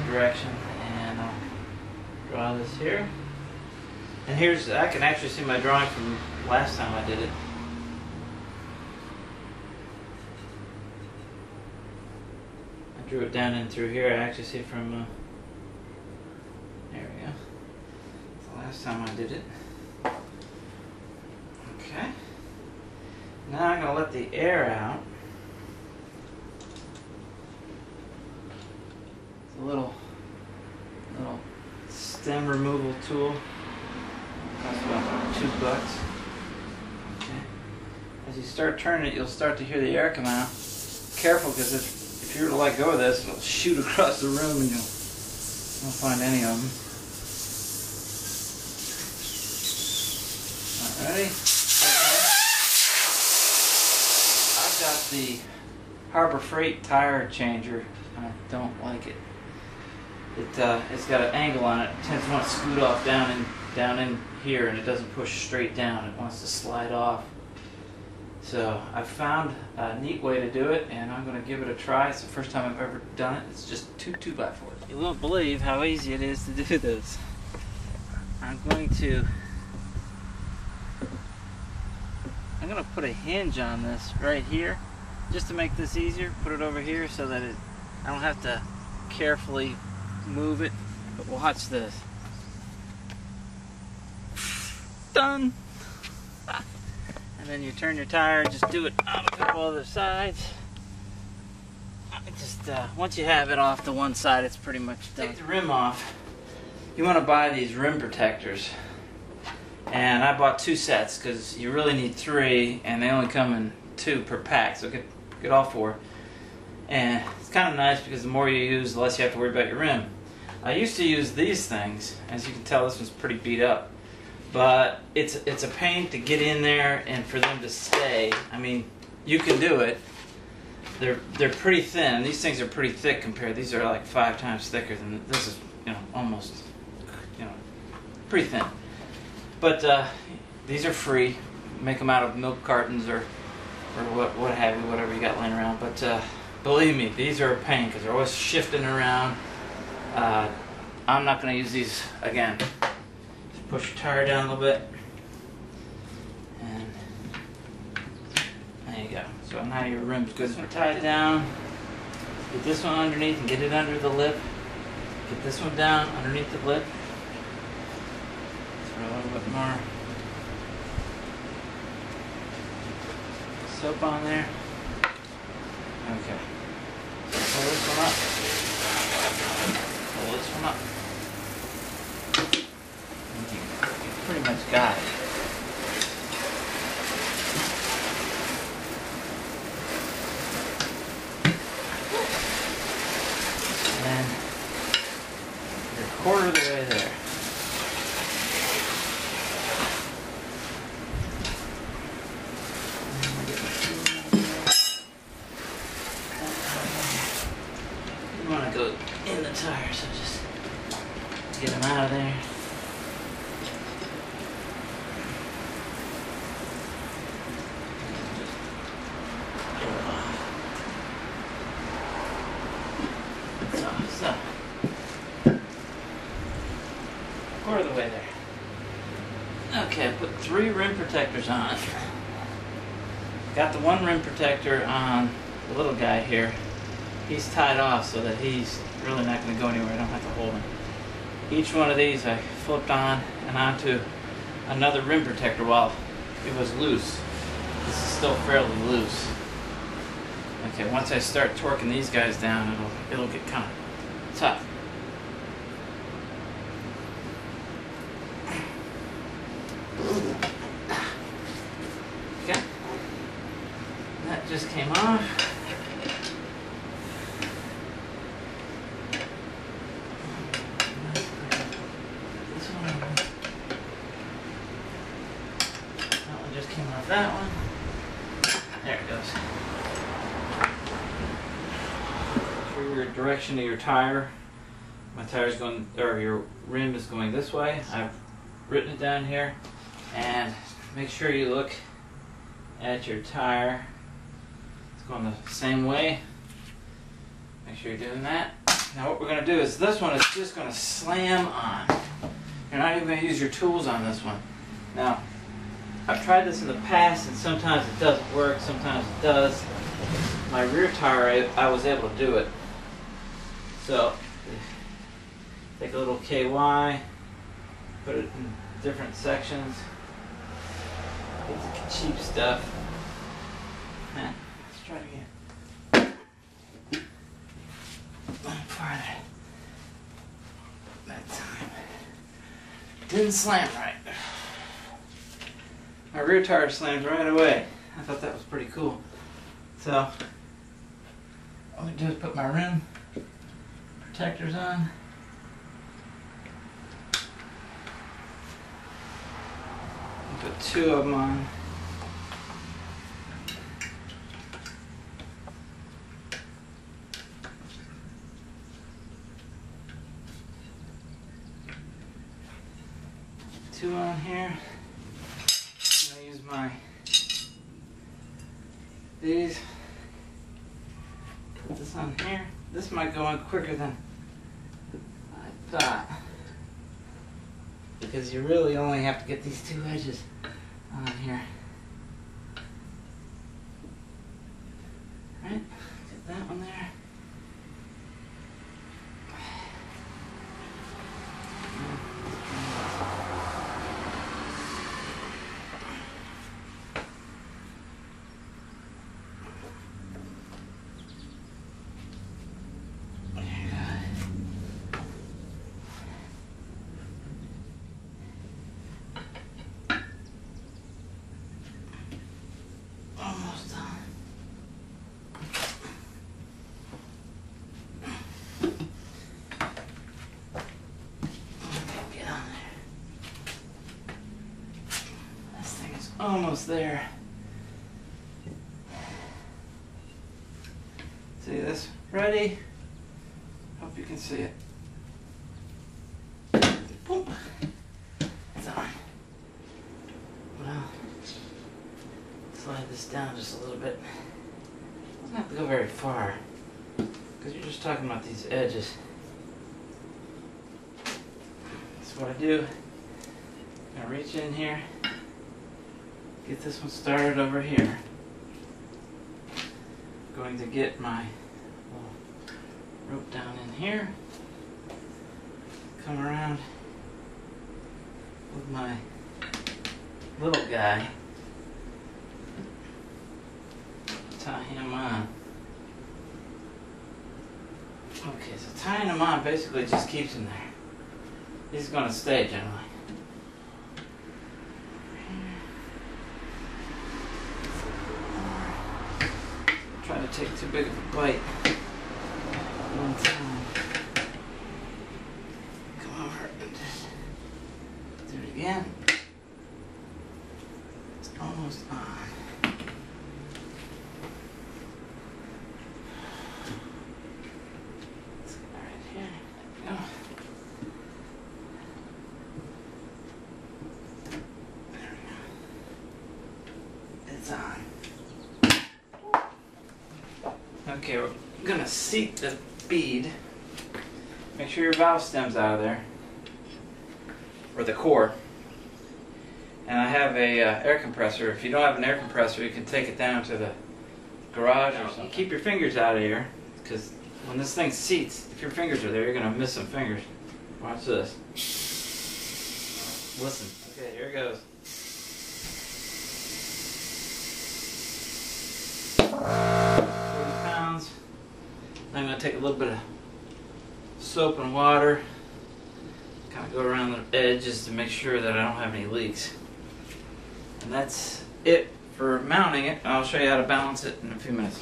direction, and I'll draw this here. And here's, I can actually see my drawing from last time I did it. I drew it down in through here. I actually see from, there we go. That's the last time I did it. Okay. Now I'm going to let the air out. It's a little stem removal tool. Costs about $2. Okay. As you start turning it, you'll start to hear the air come out. Careful, because if you were to let go of this, it'll shoot across the room and you'll find any of them. Alrighty. I've got the Harbor Freight tire changer. I don't like it. It's got an angle on it. It tends to want to scoot off down in here, and it doesn't push straight down. It wants to slide off. So I found a neat way to do it, and I'm going to give it a try. It's the first time I've ever done it. It's just two 2x4s. You won't believe how easy it is to do this. I'm going to put a hinge on this right here, just to make this easier. Put it over here so that I don't have to carefully move it. But watch this. Done. And then you turn your tire, just do it on a couple other sides. Just once you have it off to one side, it's pretty much done. Take the rim off. You want to buy these rim protectors, and I bought 2 sets because you really need 3, and they only come in 2 per pack, so get all 4. And it's kind of nice because the more you use, the less you have to worry about your rim. I used to use these things. As you can tell, this one's pretty beat up. But it's a pain to get in there and for them to stay. I mean, you can do it. They're pretty thin. These things are pretty thick compared. These are like 5 times thicker than this is. Almost, pretty thin. But these are free. Make them out of milk cartons or what have you, whatever you got laying around. But believe me, these are a pain because they're always shifting around. I'm not going to use these again. Push your tire down a little bit, and there you go. So now your rim's good and tied down. Get this one underneath and get it under the lip. Get this one down underneath the lip. Throw a little bit more soap on there. Okay. So pull this one up. Pull this one up. Pretty much got it. And you're a quarter of the way there. You want to go in the tire, so just get them out of there. So, quarter of the way there. Okay, I put 3 rim protectors on. Got the 1 rim protector on the little guy here. He's tied off so that he's really not going to go anywhere. I don't have to hold him. Each one of these I flipped on and onto another rim protector while it was loose. This is still fairly loose. Okay, once I start torquing these guys down, it'll get kind of tough. Okay, that just came off. This one. That one just came off that one. There it goes. For your direction of your tire, my tire's going, or your rim is going this way. I've written it down here, and make sure you look at your tire. It's going the same way. Make sure you're doing that. Now what we're going to do is this one is just going to slam on. You're not even going to use your tools on this one. Now, I've tried this in the past and sometimes it doesn't work, sometimes it does. My rear tire, I was able to do it. So, take a little KY, put it in different sections. It's cheap stuff. Let's try it again. A little farther. That time. Didn't slam right. My rear tire slammed right away. I thought that was pretty cool. So, all I do is put my rim protectors on. Put 2 of them on. Two on here. I'm gonna use these. Put this on here. This might go on quicker than I thought, because you really only have to get these 2 edges on here. Right? Get that one there. Almost there. See this? Ready? Hope you can see it. Boom. It's on. Well, slide this down just a little bit. Doesn't have to go very far, because you're just talking about these edges. That's what I do. I'm gonna reach in here. Get this one started over here. Going to get my rope down in here. Come around with my little guy. Tie him on. Okay, so tying him on basically just keeps him there. He's going to stay generally. Try to take too big of a bite one time. Come over and just do it again. It's almost on. Let's get right here. There we go. There we go. It's on. Okay, we're going to seat the bead. Make sure your valve stem's out of there, or the core. And I have a air compressor. If you don't have an air compressor, you can take it down to the garage or something. Keep your fingers out of here, because when this thing seats, if your fingers are there, you're going to miss some fingers. Watch this. Listen. Okay, here it goes. 40 pounds. I'm going to take a little bit of soap and water, kind of go around the edges to make sure that I don't have any leaks. And that's it for mounting it. I'll show you how to balance it in a few minutes.